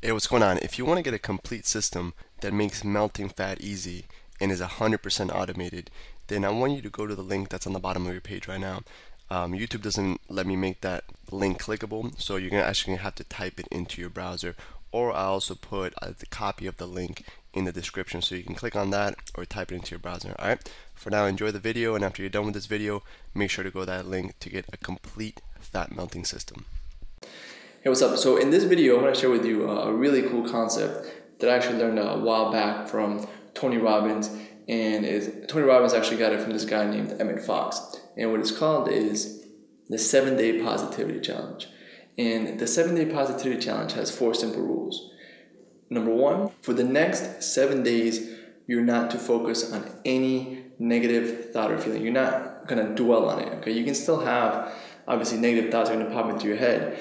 Hey, what's going on? If you want to get a complete system that makes melting fat easy and is 100% automated, then I want you to go to the link that's on the bottom of your page right now. YouTube doesn't let me make that link clickable, so you're actually going to have to type it into your browser, or I also put the copy of the link in the description so you can click on that or type it into your browser. Alright, for now, enjoy the video, and after you're done with this video, make sure to go to that link to get a complete fat melting system. Hey, what's up? So in this video, I want to share with you a really cool concept that I actually learned a while back from Tony Robbins. And Tony Robbins actually got it from this guy named Emmett Fox. And what it's called is the 7-Day Positivity Challenge. And the 7-Day Positivity Challenge has 4 simple rules. Number 1, for the next 7 days, you're not to focus on any negative thought or feeling. You're not going to dwell on it. Okay, you can still have, obviously, negative thoughts are going to pop into your head.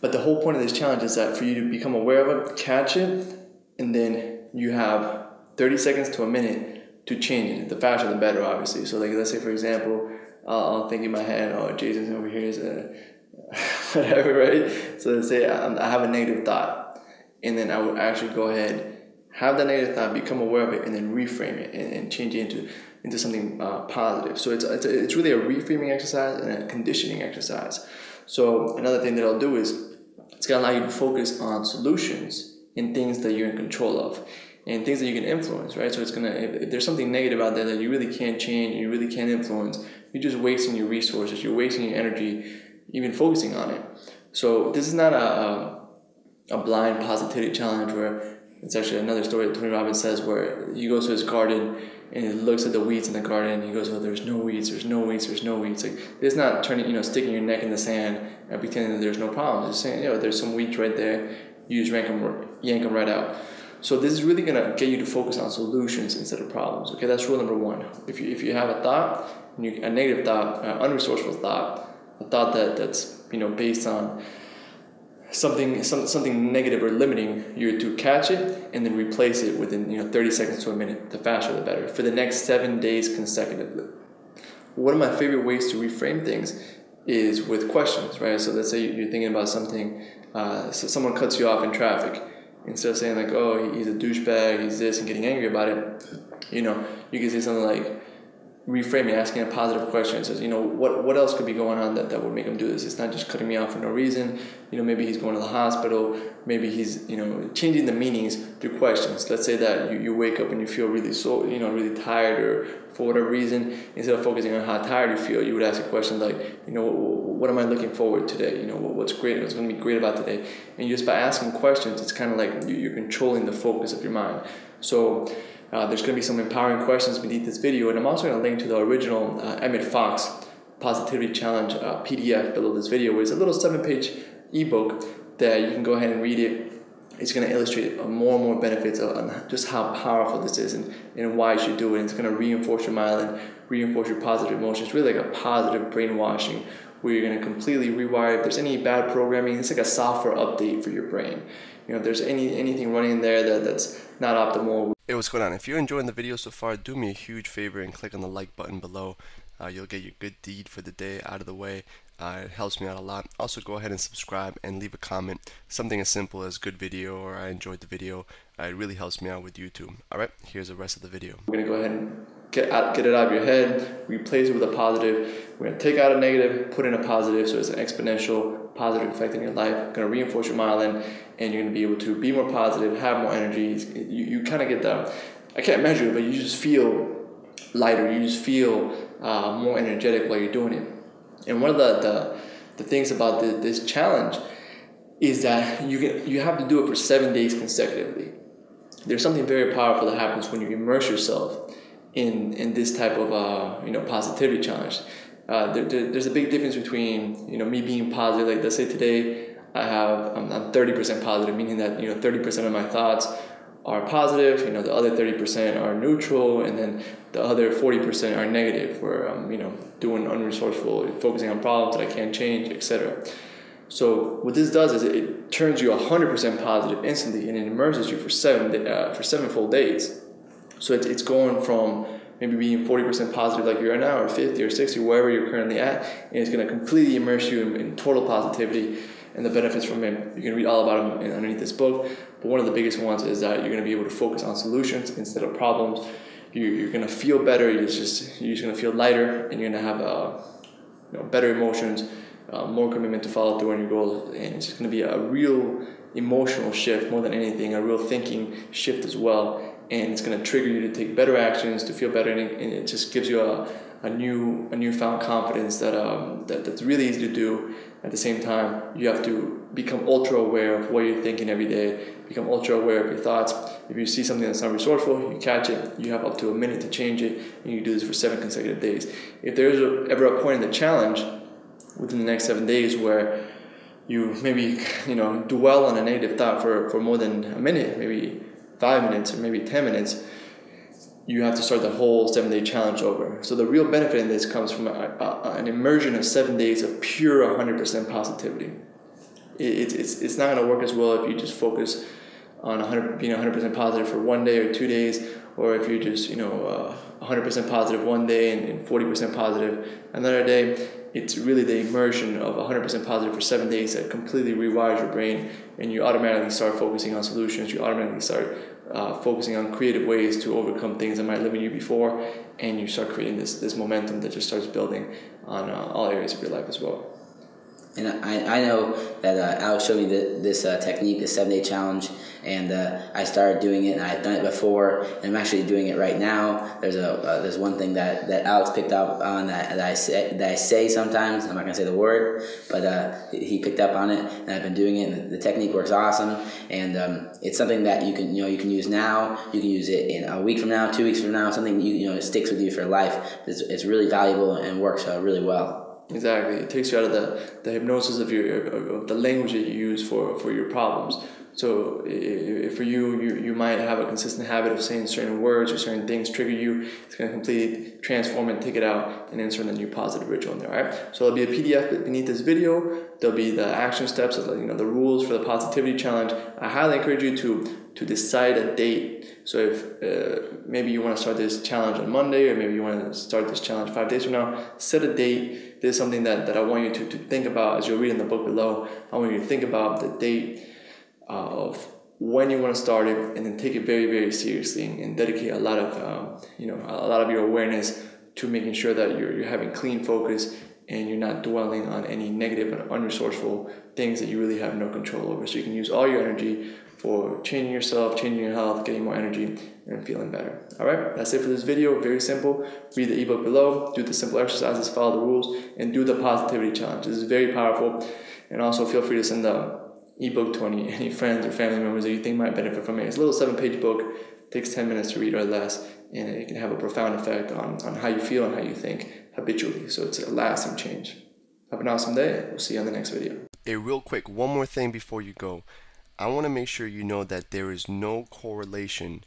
But the whole point of this challenge is that for you to become aware of it, catch it, and then you have 30 seconds to a minute to change it. The faster the better, obviously. So like, let's say, for example, I'll think in my head, oh, Jason's over here is whatever, right? So let's say I have a negative thought, and then I would actually go ahead, have that negative thought, become aware of it, and then reframe it and change it into something positive. So it's really a reframing exercise and a conditioning exercise. So another thing that I'll do is it's going to allow you to focus on solutions and things that you're in control of and things that you can influence, right? So it's going to, if there's something negative out there that you really can't change, you really can't influence, you're just wasting your resources, you're wasting your energy, even focusing on it. So this is not a blind positivity challenge where it's actually another story that Tony Robbins says where he goes to his garden and he looks at the weeds in the garden and he goes, oh, there's no weeds, there's no weeds, there's no weeds. Like, it's not turning, sticking your neck in the sand and pretending that there's no problems. It's saying, there's some weeds right there. You just yank them right out. So this is really going to get you to focus on solutions instead of problems. Okay, that's rule number 1. If you have a thought, a negative thought, an unresourceful thought, a thought that's based on something negative or limiting, you're to catch it and then replace it within 30 seconds to a minute. The faster the better, for the next 7 days consecutively. One of my favorite ways to reframe things is with questions, right? So let's say you're thinking about something, so someone cuts you off in traffic. Instead of saying like, oh, he's a douchebag, he's this, and getting angry about it, you can say something like, reframing, asking a positive question. It says, what else could be going on that would make him do this? It's not just cutting me off for no reason. Maybe he's going to the hospital. Maybe he's, changing the meanings through questions. Let's say that you wake up and you feel really really tired, or for whatever reason, instead of focusing on how tired you feel, you would ask a question like, what am I looking forward to today? What's great? What's going to be great about today? And just by asking questions, it's kind of like you're controlling the focus of your mind. So there's going to be some empowering questions beneath this video, and I'm also going to link to the original Emmett Fox Positivity Challenge PDF below this video. It's a little 7-page ebook that you can go ahead and read it. It's going to illustrate more and more benefits on just how powerful this is and why you should do it. It's going to reinforce your myelin, reinforce your positive emotions. It's really like a positive brainwashing where you're going to completely rewire. If there's any bad programming, it's like a software update for your brain. If there's anything running in there that's not optimal. Hey, what's going on? If you're enjoying the video so far, do me a huge favor and click on the like button below. You'll get your good deed for the day out of the way. It helps me out a lot. Also, go ahead and subscribe and leave a comment. Something as simple as good video or I enjoyed the video. It really helps me out with YouTube. Alright, here's the rest of the video. We're going to go ahead and get it out of your head, replace it with a positive. We're going to take out a negative, put in a positive, so it's an exponential positive effect in your life. Going to reinforce your myelin, and you're going to be able to be more positive, have more energy. You kind of get the, I can't measure it, but you just feel lighter. You just feel more energetic while you're doing it. And one of the things about this challenge is that you have to do it for 7 days consecutively. There's something very powerful that happens when you immerse yourself in this type of positivity challenge. There's a big difference between me being positive. Like, let's say today I'm 30% positive, meaning that 30% of my thoughts are positive, the other 30% are neutral, and then the other 40% are negative, where I'm doing unresourceful, focusing on problems that I can't change, etc. So what this does is it turns you 100% positive instantly, and it immerses you for 7 full days. So it's going from maybe being 40% positive like you are now, or 50 or 60, wherever you're currently at, and it's going to completely immerse you in total positivity. and the benefits from it. You can read all about them underneath this book. But one of the biggest ones is that you're going to be able to focus on solutions instead of problems. You're going to feel better. You're just going to feel lighter, and you're going to have better emotions, more commitment to follow through on your goals, and it's just going to be a real emotional shift more than anything, a real thinking shift as well. And it's going to trigger you to take better actions, to feel better, and it just gives you a newfound confidence that's really easy to do. At the same time, you have to become ultra aware of what you're thinking every day, become ultra aware of your thoughts. If you see something that's not resourceful, you catch it, you have up to a minute to change it, and you do this for 7 consecutive days. If there's ever a point in the challenge within the next 7 days where you maybe dwell on a negative thought for more than a minute, maybe 5 minutes or maybe 10 minutes, you have to start the whole 7-day challenge over. So the real benefit in this comes from an immersion of 7 days of pure 100% positivity. It's not going to work as well if you just focus on being 100% positive for 1 day or 2 days, or if you're just 100% positive one day and 40% positive another day. It's really the immersion of 100% positive for 7 days that completely rewires your brain, and you automatically start focusing on solutions. You automatically start focusing on creative ways to overcome things that might limit you before, and you start creating this momentum that just starts building on all areas of your life as well. And I know that Alex showed me this technique, the 7-day challenge, and I started doing it, and I've done it before, and I'm actually doing it right now. There's one thing that Alex picked up on that I say sometimes. I'm not gonna say the word, but he picked up on it, and I've been doing it. And the technique works awesome, and it's something that you can use now. You can use it in a week from now, 2 weeks from now. Something it sticks with you for life. It's really valuable and works really well. Exactly. It takes you out of the hypnosis of the language that you use for your problems. So if for you might have a consistent habit of saying certain words or certain things trigger you. It's going to completely transform and take it out and insert a new positive ritual in there. All right. So there'll be a PDF beneath this video. There'll be the action steps, the rules for the positivity challenge. I highly encourage you to decide a date. So if maybe you want to start this challenge on Monday, or maybe you want to start this challenge 5 days from now, set a date. This is something that I want you to think about as you're reading the book below. I want you to think about the date of when you want to start it, and then take it very, very seriously, and dedicate a lot of your awareness to making sure that you're having clean focus, and you're not dwelling on any negative and unresourceful things that you really have no control over. So you can use all your energy for changing yourself, changing your health, getting more energy, and feeling better. All right, that's it for this video. Very simple. Read the ebook below, do the simple exercises, follow the rules, and do the positivity challenge. This is very powerful. And also feel free to send the ebook to any friends or family members that you think might benefit from it. It's a little 7-page book. It takes 10 minutes to read or less, and it can have a profound effect on how you feel and how you think habitually. So it's a lasting change. Have an awesome day. We'll see you on the next video. Hey, real quick, one more thing before you go. I want to make sure you know that there is no correlation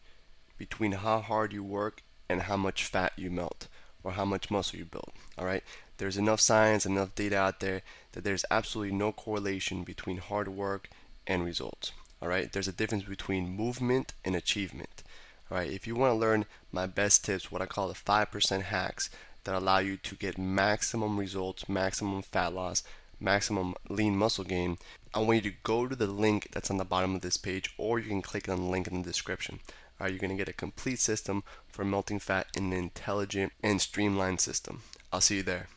between how hard you work and how much fat you melt, or how much muscle you build. All right, there's enough science, enough data out there that there's absolutely no correlation between hard work and results. All right, there's a difference between movement and achievement. All right, if you want to learn my best tips, what I call the 5% hacks that allow you to get maximum results, maximum fat loss, maximum lean muscle gain, I want you to go to the link that's on the bottom of this page, or you can click on the link in the description. All right, you're going to get a complete system for melting fat in an intelligent and streamlined system. I'll see you there.